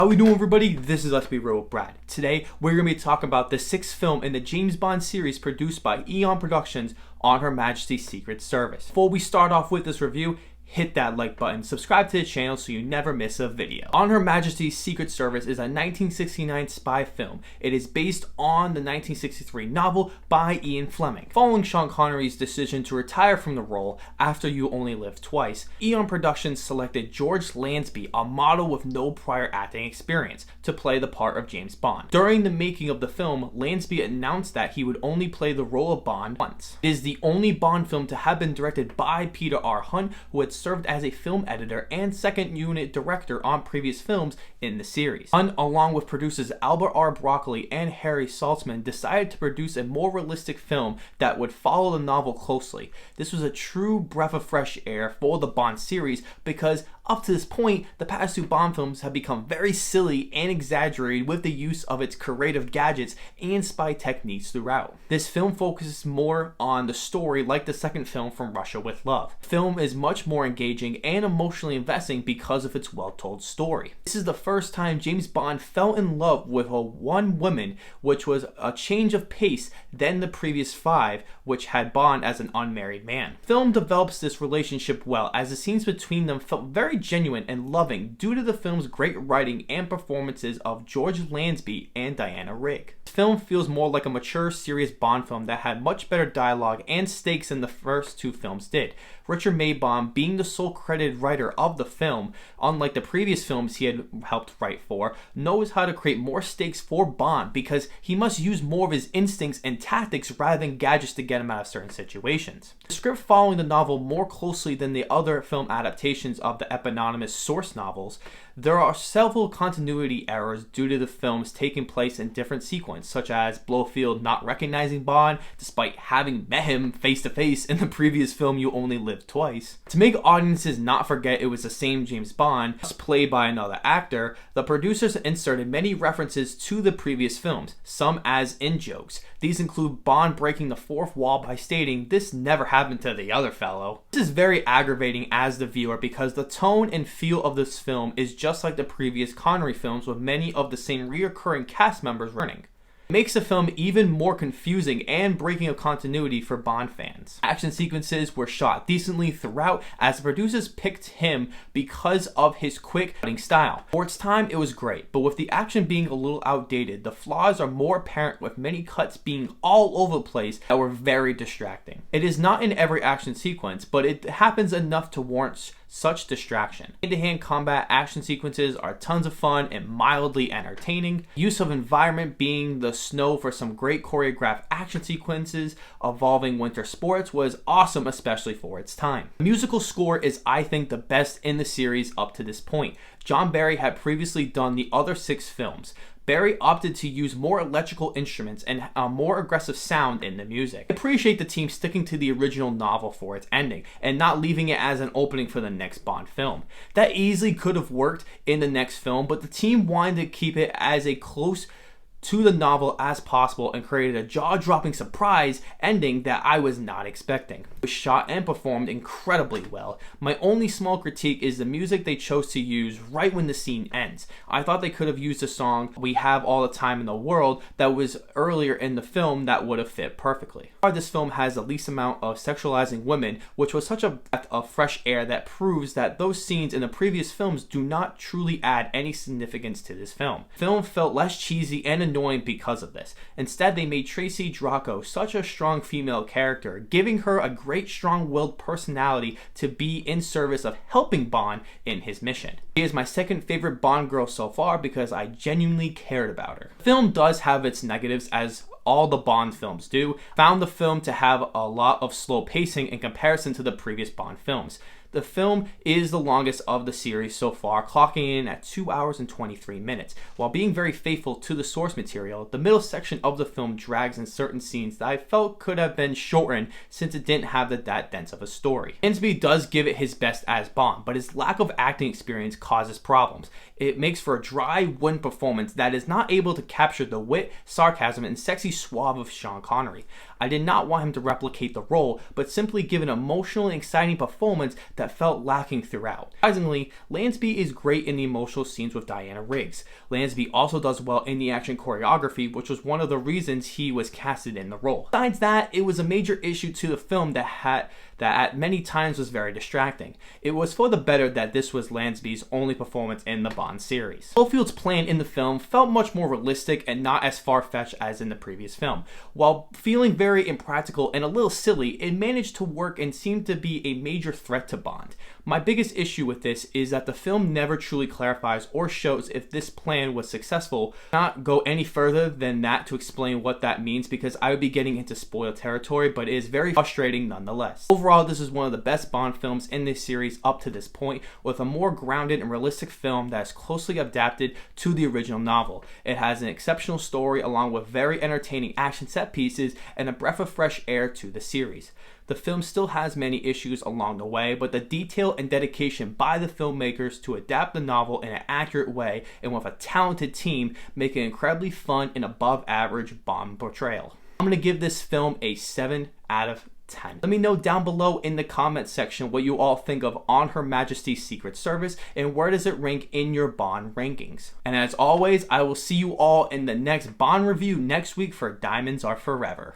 How we doing, everybody? This is Let's Be Real with Brad. Today, we're going to be talking about the sixth film in the James Bond series produced by Eon Productions on Her Majesty's Secret Service. Before we start off with this review, hit that like button, subscribe to the channel so you never miss a video. On Her Majesty's Secret Service is a 1969 spy film. It is based on the 1963 novel by Ian Fleming. Following Sean Connery's decision to retire from the role after You Only Live Twice, Eon Productions selected George Lazenby, a model with no prior acting experience, to play the part of James Bond. During the making of the film, Lazenby announced that he would only play the role of Bond once. It is the only Bond film to have been directed by Peter R. Hunt, who had served as a film editor and second unit director on previous films in the series. Hunt, along with producers Albert R. Broccoli and Harry Saltzman, decided to produce a more realistic film that would follow the novel closely. This was a true breath of fresh air for the Bond series because up to this point, the past two Bond films have become very silly and exaggerated with the use of its creative gadgets and spy techniques throughout. This film focuses more on the story, like the second film, From Russia with Love. The film is much more engaging and emotionally investing because of its well-told story. This is the first time James Bond fell in love with one woman, which was a change of pace than the previous five, which had Bond as an unmarried man. The film develops this relationship well, as the scenes between them felt very genuine and loving due to the film's great writing and performances of George Lazenby and Diana Rigg. The film feels more like a mature, serious Bond film that had much better dialogue and stakes than the first two films did. Richard Maibaum, being the sole credited writer of the film, unlike the previous films he had helped write for, knows how to create more stakes for Bond because he must use more of his instincts and tactics rather than gadgets to get him out of certain situations. The script following the novel more closely than the other film adaptations of the eponymous source novels, there are several continuity errors due to the films taking place in different sequences, such as Blofeld not recognizing Bond despite having met him face to face in the previous film You Only Live Twice. To make audiences not forget it was the same James Bond, played by another actor, the producers inserted many references to the previous films, some as in-jokes. These include Bond breaking the fourth wall by stating, "This never happened to the other fellow." This is very aggravating as the viewer because the tone and feel of this film is just like the previous Connery films, with many of the same reoccurring cast members returning. It makes the film even more confusing and breaking of continuity for Bond fans. Action sequences were shot decently throughout, as the producers picked him because of his quick cutting style. For its time, it was great, but with the action being a little outdated, the flaws are more apparent, with many cuts being all over the place that were very distracting. It is not in every action sequence, but it happens enough to warrant such distraction. Hand-to-hand combat action sequences are tons of fun and mildly entertaining. Use of environment being the snow for some great choreographed action sequences involving winter sports was awesome, especially for its time. The musical score is, I think, the best in the series up to this point. John Barry had previously done the other six films. Barry opted to use more electrical instruments and a more aggressive sound in the music. I appreciate the team sticking to the original novel for its ending and not leaving it as an opening for the next Bond film. That easily could have worked in the next film, but the team wanted to keep it as a close to the novel as possible and created a jaw-dropping surprise ending that I was not expecting. It was shot and performed incredibly well. My only small critique is the music they chose to use right when the scene ends. I thought they could have used a song, "We Have All the Time in the World," that was earlier in the film that would have fit perfectly. This film has the least amount of sexualizing women, which was such a breath of fresh air that proves that those scenes in the previous films do not truly add any significance to this film. The film felt less cheesy and annoying because of this. Instead, they made Tracy Draco such a strong female character, giving her a great strong-willed personality to be in service of helping Bond in his mission. She is my second favorite Bond girl so far because I genuinely cared about her. The film does have its negatives, as all the Bond films do. Found the film to have a lot of slow pacing in comparison to the previous Bond films. The film is the longest of the series so far, clocking in at 2 hours and 23 minutes. While being very faithful to the source material, the middle section of the film drags in certain scenes that I felt could have been shortened since it didn't have that dense of a story. Lazenby does give it his best as Bond, but his lack of acting experience causes problems. It makes for a dry, wooden performance that is not able to capture the wit, sarcasm, and sexy suave of Sean Connery. I did not want him to replicate the role, but simply give an emotional and exciting performance that felt lacking throughout. Surprisingly, Lansby is great in the emotional scenes with Diana Riggs. Lansby also does well in the action choreography, which was one of the reasons he was casted in the role. Besides that, it was a major issue to the film that at many times was very distracting. It was for the better that this was Lansby's only performance in the Bond series. Blofield's plan in the film felt much more realistic and not as far-fetched as in the previous film. While feeling very impractical and a little silly, it managed to work and seemed to be a major threat to Bond. My biggest issue with this is that the film never truly clarifies or shows if this plan was successful. Not go any further than that to explain what that means because I would be getting into spoiler territory, but it is very frustrating nonetheless. Overall, this is one of the best Bond films in this series up to this point, with a more grounded and realistic film that is closely adapted to the original novel. It has an exceptional story along with very entertaining action set pieces and a breath of fresh air to the series. The film still has many issues along the way, but the detail and dedication by the filmmakers to adapt the novel in an accurate way and with a talented team make an incredibly fun and above average Bond portrayal. I'm going to give this film a 7 out of 10. Let me know down below in the comment section what you all think of On Her Majesty's Secret Service and where does it rank in your Bond rankings. And as always, I will see you all in the next Bond review next week for Diamonds Are Forever.